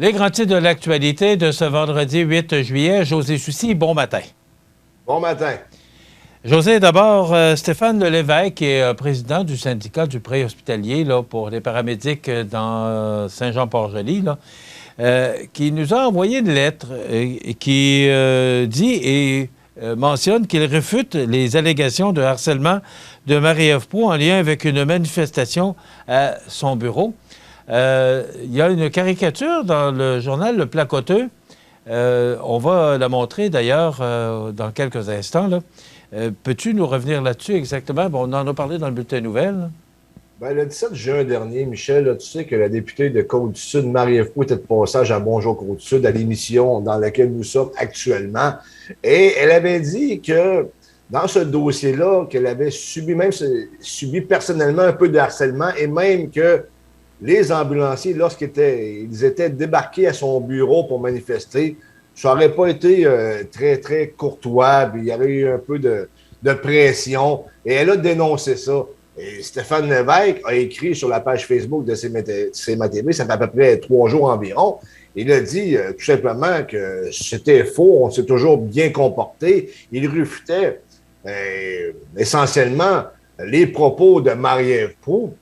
Les grands titres de l'actualité de ce vendredi 8 juillet. José Soucy, bon matin. Bon matin. José, d'abord, Stéphane Lévesque, qui est président du syndicat du préhospitalier là, pour les paramédics dans Saint-Jean-Port-Joli, qui nous a envoyé une lettre qui dit et mentionne qu'il réfute les allégations de harcèlement de Marie-Ève Proulx en lien avec une manifestation à son bureau. Il y a une caricature dans le journal Le Placoteux. On va la montrer d'ailleurs dans quelques instants. Là. Peux-tu nous revenir là-dessus exactement? Bon, on en a parlé dans le bulletin nouvelles. Bien, le 17 juin dernier, Michel, là, tu sais que la députée de Côte-du-Sud, Marie-Ève Proulx, était de passage à Bonjour Côte-du-Sud, à l'émission dans laquelle nous sommes actuellement. Et elle avait dit que dans ce dossier-là, qu'elle avait subi personnellement un peu de harcèlement et même que les ambulanciers, lorsqu'ils étaient débarqués à son bureau pour manifester, ça n'aurait pas été très, très courtois. Puis il y aurait eu un peu de pression. Et elle a dénoncé ça. Et Stéphane Lévesque a écrit sur la page Facebook de CMA-TV, ça fait à peu près 3 jours environ. Il a dit tout simplement que c'était faux, on s'est toujours bien comporté. Il réfutait essentiellement les propos de Marie-Ève Proulx,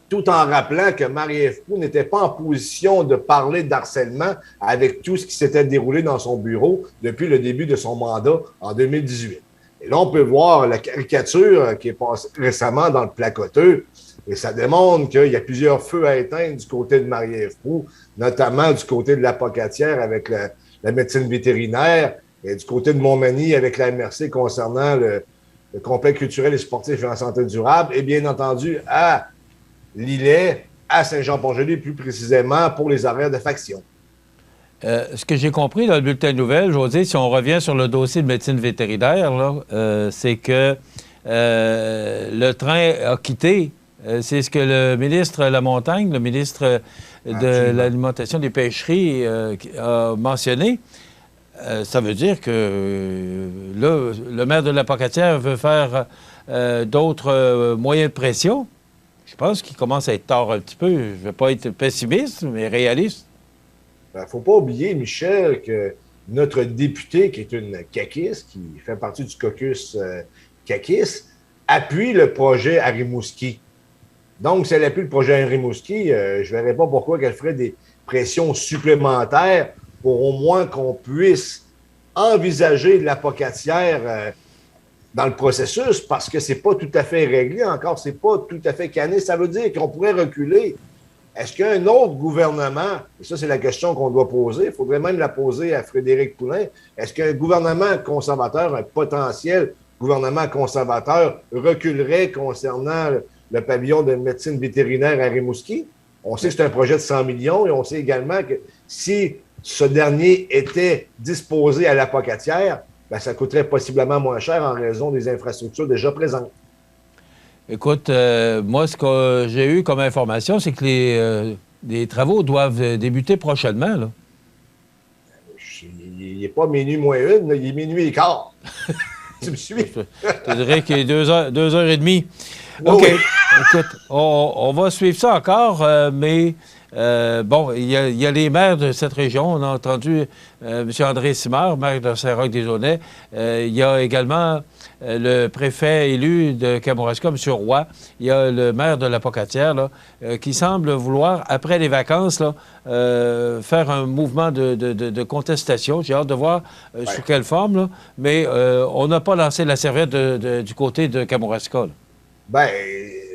tout en rappelant que Marie-Ève Proulx n'était pas en position de parler d'harcèlement avec tout ce qui s'était déroulé dans son bureau depuis le début de son mandat en 2018. Et là, on peut voir la caricature qui est passée récemment dans le Placoteux, et ça démontre qu'il y a plusieurs feux à éteindre du côté de Marie-Ève Proulx, notamment du côté de l'apocatière avec la médecine vétérinaire et du côté de Montmagny avec la MRC concernant le complexe culturel et sportif et en santé durable, et bien entendu à Lillet, à Saint-Jean-Port-Joli, plus précisément pour les horaires de faction. Ce que j'ai compris dans le bulletin de nouvelles, José, si on revient sur le dossier de médecine vétérinaire, c'est que le train a quitté. C'est ce que le ministre Lamontagne, le ministre de l'Alimentation et des Pêcheries, a mentionné. Ça veut dire que là, le maire de l'Apocatière veut faire d'autres moyens de pression. Je pense qu'il commence à être tard un petit peu. Je ne vais pas être pessimiste, mais réaliste. Il ne faut pas oublier, Michel, que notre députée, qui est une caquiste, qui fait partie du caucus caquiste, appuie le projet à Rimouski. Donc, si elle appuie le projet à Rimouski, je ne verrais pas pourquoi elle ferait des pressions supplémentaires pour au moins qu'on puisse envisager de l'apocatière dans le processus, parce que c'est pas tout à fait réglé encore, c'est pas tout à fait canné. Ça veut dire qu'on pourrait reculer. Est-ce qu'un autre gouvernement, et ça c'est la question qu'on doit poser, il faudrait même la poser à Frédéric Poulin, est-ce qu'un gouvernement conservateur, un potentiel gouvernement conservateur, reculerait concernant le pavillon de médecine vétérinaire à Rimouski? On sait que c'est un projet de 100 millions et on sait également que si ce dernier était disposé à l'apocatière, bien, ça coûterait possiblement moins cher en raison des infrastructures déjà présentes. Écoute, moi, ce que j'ai eu comme information, c'est que les travaux doivent débuter prochainement. Là. Il n'est pas minuit moins une, là, il est minuit et quart. Tu me suis? Je dirais qu'il est 2h30. OK. Oui. Écoute, on va suivre ça encore, mais bon, il y a les maires de cette région. On a entendu M. André Simard, maire de Saint-Roch-des-Aulnais. Il y a également le préfet élu de Kamouraska, M. Roy. Il y a le maire de l'Apocatière, là, qui semble vouloir, après les vacances, là, faire un mouvement de contestation. J'ai hâte de voir sous quelle forme, là. Mais on n'a pas lancé la serviette du côté de Kamouraska. Bien,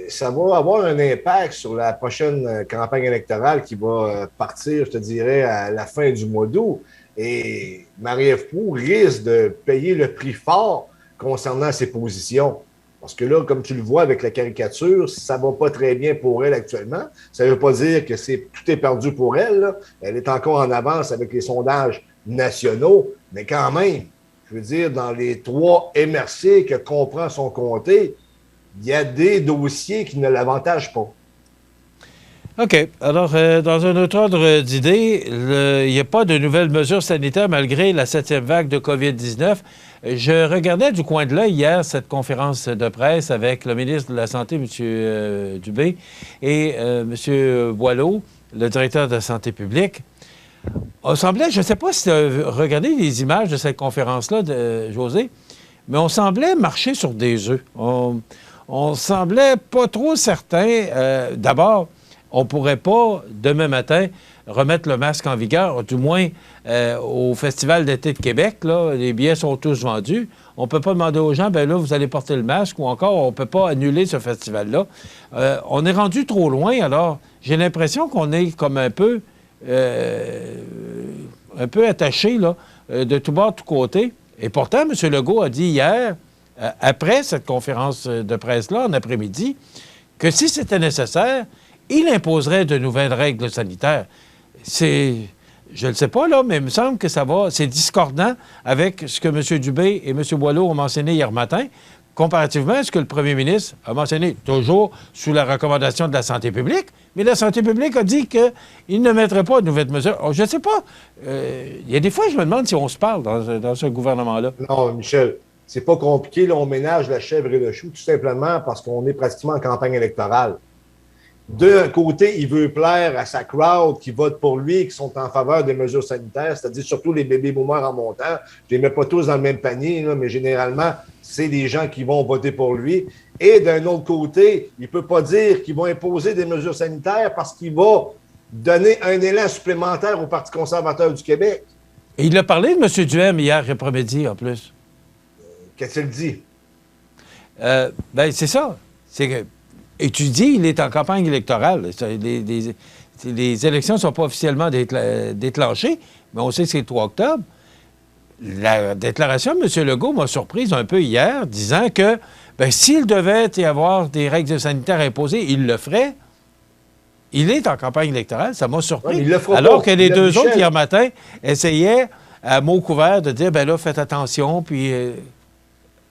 ça va avoir un impact sur la prochaine campagne électorale qui va partir, je te dirais, à la fin du mois d'août. Et Marie-Ève Proulx risque de payer le prix fort concernant ses positions. Parce que là, comme tu le vois avec la caricature, ça va pas très bien pour elle actuellement. Ça ne veut pas dire que tout est perdu pour elle, là. Elle est encore en avance avec les sondages nationaux, mais quand même, je veux dire, dans les 3 MRC que comprend son comté, il y a des dossiers qui ne l'avantagent pas. OK. Alors, dans un autre ordre d'idée, il n'y a pas de nouvelles mesures sanitaires malgré la 7e vague de COVID-19. Je regardais du coin de l'œil hier cette conférence de presse avec le ministre de la Santé, M. Dubé, et M. Boileau, le directeur de la Santé publique. On semblait, je ne sais pas si tu as regardé les images de cette conférence-là, José, mais on semblait marcher sur des œufs. On semblait pas trop certain. D'abord, on ne pourrait pas, demain matin, remettre le masque en vigueur, du moins au Festival d'été de Québec. Là, les billets sont tous vendus. On ne peut pas demander aux gens, bien là, vous allez porter le masque, ou encore, on ne peut pas annuler ce festival-là. On est rendu trop loin, alors j'ai l'impression qu'on est comme un peu attaché là, de tout bord, de tous côtés. Et pourtant, M. Legault a dit hier, après cette conférence de presse-là, en après-midi, que si c'était nécessaire, il imposerait de nouvelles règles sanitaires. Je ne le sais pas, là, mais il me semble que c'est discordant avec ce que M. Dubé et M. Boileau ont mentionné hier matin, comparativement à ce que le premier ministre a mentionné, toujours sous la recommandation de la santé publique. Mais la santé publique a dit qu'il ne mettrait pas de nouvelles mesures. Je ne sais pas. Il y a des fois, je me demande si on se parle dans ce gouvernement-là. Non, Michel, c'est pas compliqué. Là, on ménage la chèvre et le chou, tout simplement parce qu'on est pratiquement en campagne électorale. D'un côté, il veut plaire à sa crowd qui vote pour lui, qui sont en faveur des mesures sanitaires, c'est-à-dire surtout les bébés boomers en montant. Je ne les mets pas tous dans le même panier, là, mais généralement, c'est des gens qui vont voter pour lui. Et d'un autre côté, il ne peut pas dire qu'ils vont imposer des mesures sanitaires parce qu'il va donner un élan supplémentaire au Parti conservateur du Québec. Et il a parlé de M. Duhem hier après-midi, en plus. Qu'est-ce qu'il dit? Bien, c'est ça. C'est que... Et tu dis, il est en campagne électorale. Les élections ne sont pas officiellement déclenchées, mais on sait que c'est le 3 octobre. La déclaration de M. Legault m'a surprise un peu hier, disant que s'il devait y avoir des règles sanitaires imposées, il le ferait. Il est en campagne électorale, ça m'a surpris. Ouais, alors que les deux autres, hier matin, essayaient, à mots couverts, de dire, là, faites attention, puis...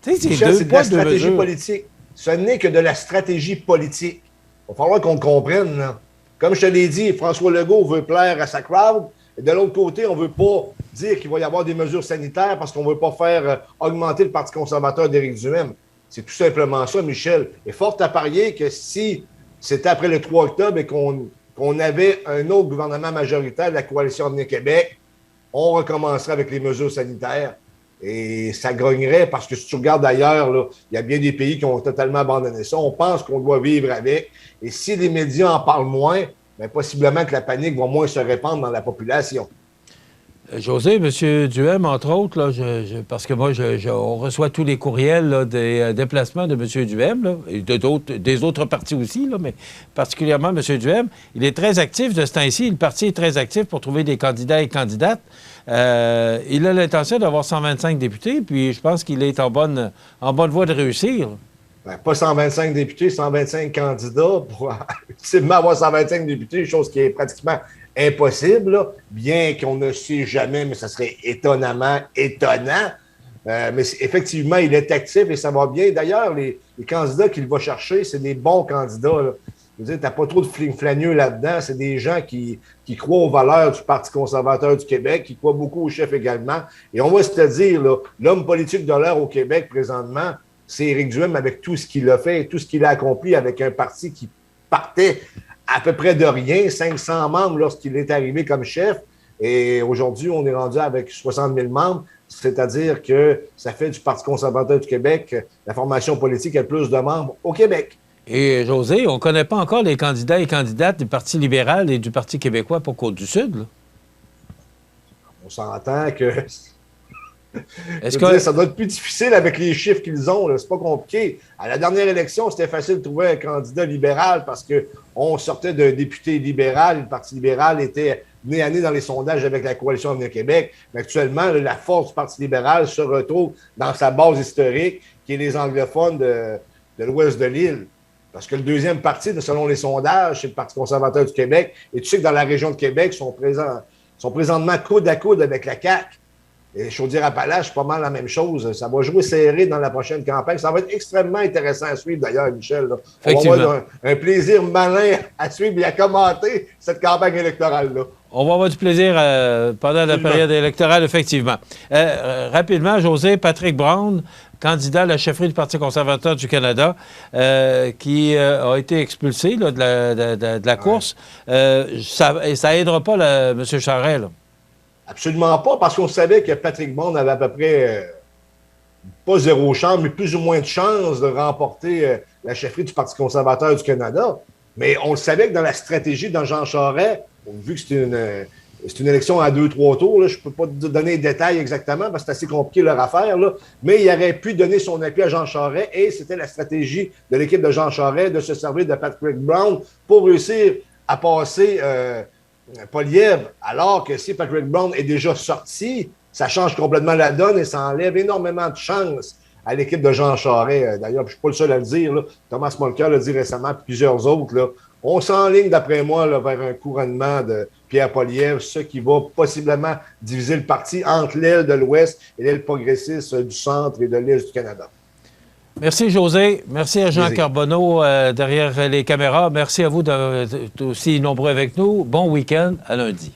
Michel, c'est de la stratégie politique. Ce n'est que de la stratégie politique. Il va falloir qu'on comprenne. Là. Comme je te l'ai dit, François Legault veut plaire à sa crowd. Et de l'autre côté, on ne veut pas dire qu'il va y avoir des mesures sanitaires parce qu'on ne veut pas faire augmenter le Parti conservateur d'Éric Duhem. C'est tout simplement ça, Michel. Et fort à parier que si c'était après le 3 octobre et qu'on avait un autre gouvernement majoritaire de la Coalition Avenir Québec, on recommencerait avec les mesures sanitaires. Et ça grognerait parce que si tu regardes ailleurs, là, il y a bien des pays qui ont totalement abandonné ça. On pense qu'on doit vivre avec. Et si les médias en parlent moins, bien, possiblement que la panique va moins se répandre dans la population. José, M. Duhem, entre autres, là, parce que moi, on reçoit tous les courriels là, des déplacements de M. Duhem, là, et des autres partis aussi, là, mais particulièrement M. Duhem. Il est très actif de ce temps-ci. Le parti est très actif pour trouver des candidats et candidates. Il a l'intention d'avoir 125 députés, puis je pense qu'il est en bonne voie de réussir. Ben, pas 125 députés, 125 candidats pour ultimement avoir 125 députés, chose qui est pratiquement impossible, là, bien qu'on ne sait jamais, mais ça serait étonnamment étonnant. Mais effectivement, il est actif et ça va bien. D'ailleurs, les candidats qu'il va chercher, c'est des bons candidats. Là. Je veux dire, tu n'as pas trop de fling-flagneux là-dedans. C'est des gens qui croient aux valeurs du Parti conservateur du Québec, qui croient beaucoup au chef également. Et on va se le dire, là, l'homme politique de l'heure au Québec présentement, c'est Éric Duhem avec tout ce qu'il a fait, tout ce qu'il a accompli avec un parti qui partait à peu près de rien, 500 membres lorsqu'il est arrivé comme chef. Et aujourd'hui, on est rendu avec 60 000 membres, c'est-à-dire que ça fait du Parti conservateur du Québec la formation politique qui a le plus de membres au Québec. Et José, on ne connaît pas encore les candidats et candidates du Parti libéral et du Parti québécois pour Côte-du-Sud, là. On s'entend que... ça doit être plus difficile avec les chiffres qu'ils ont. C'est pas compliqué. À la dernière élection, c'était facile de trouver un candidat libéral parce qu'on sortait d'un député libéral. Le Parti libéral était nez à nez dans les sondages avec la Coalition Avenir Québec. Mais actuellement, la force du Parti libéral se retrouve dans sa base historique, qui est les anglophones de l'ouest de l'île. Parce que le deuxième parti, selon les sondages, c'est le Parti conservateur du Québec. Et tu sais que dans la région de Québec, sont présentement coude à coude avec la CAQ. Et Chaudière-Appalaches, c'est pas mal la même chose. Ça va jouer serré dans la prochaine campagne. Ça va être extrêmement intéressant à suivre, d'ailleurs, Michel. Là. On va avoir un plaisir malin à suivre et à commenter cette campagne électorale-là. On va avoir du plaisir pendant la période électorale, effectivement. Rapidement, José, Patrick Brown, candidat à la chefferie du Parti conservateur du Canada, qui a été expulsé là, de la course. Ça n'aidera pas M. Charest, là. Absolument pas, parce qu'on savait que Patrick Bond avait à peu près, pas zéro chance, mais plus ou moins de chances de remporter la chefferie du Parti conservateur du Canada. Mais on le savait que dans la stratégie de Jean Charest, vu que c'est une élection à 2-3 tours, là, je ne peux pas te donner les détails exactement parce que c'est assez compliqué leur affaire, là, mais il aurait pu donner son appui à Jean Charest et c'était la stratégie de l'équipe de Jean Charest de se servir de Patrick Brown pour réussir à passer Poilievre, alors que si Patrick Brown est déjà sorti, ça change complètement la donne et ça enlève énormément de chance à l'équipe de Jean Charest. D'ailleurs, je ne suis pas le seul à le dire. Là. Thomas Mulcair l'a dit récemment, puis plusieurs autres. Là. On s'enligne, d'après moi, là, vers un couronnement de Pierre Poilievre, ce qui va possiblement diviser le parti entre l'aile de l'Ouest et l'aile progressiste du centre et de l'Est du Canada. Merci, José. Merci à Jean Carbonneau derrière les caméras. Merci à vous d'être aussi nombreux avec nous. Bon week-end. À lundi.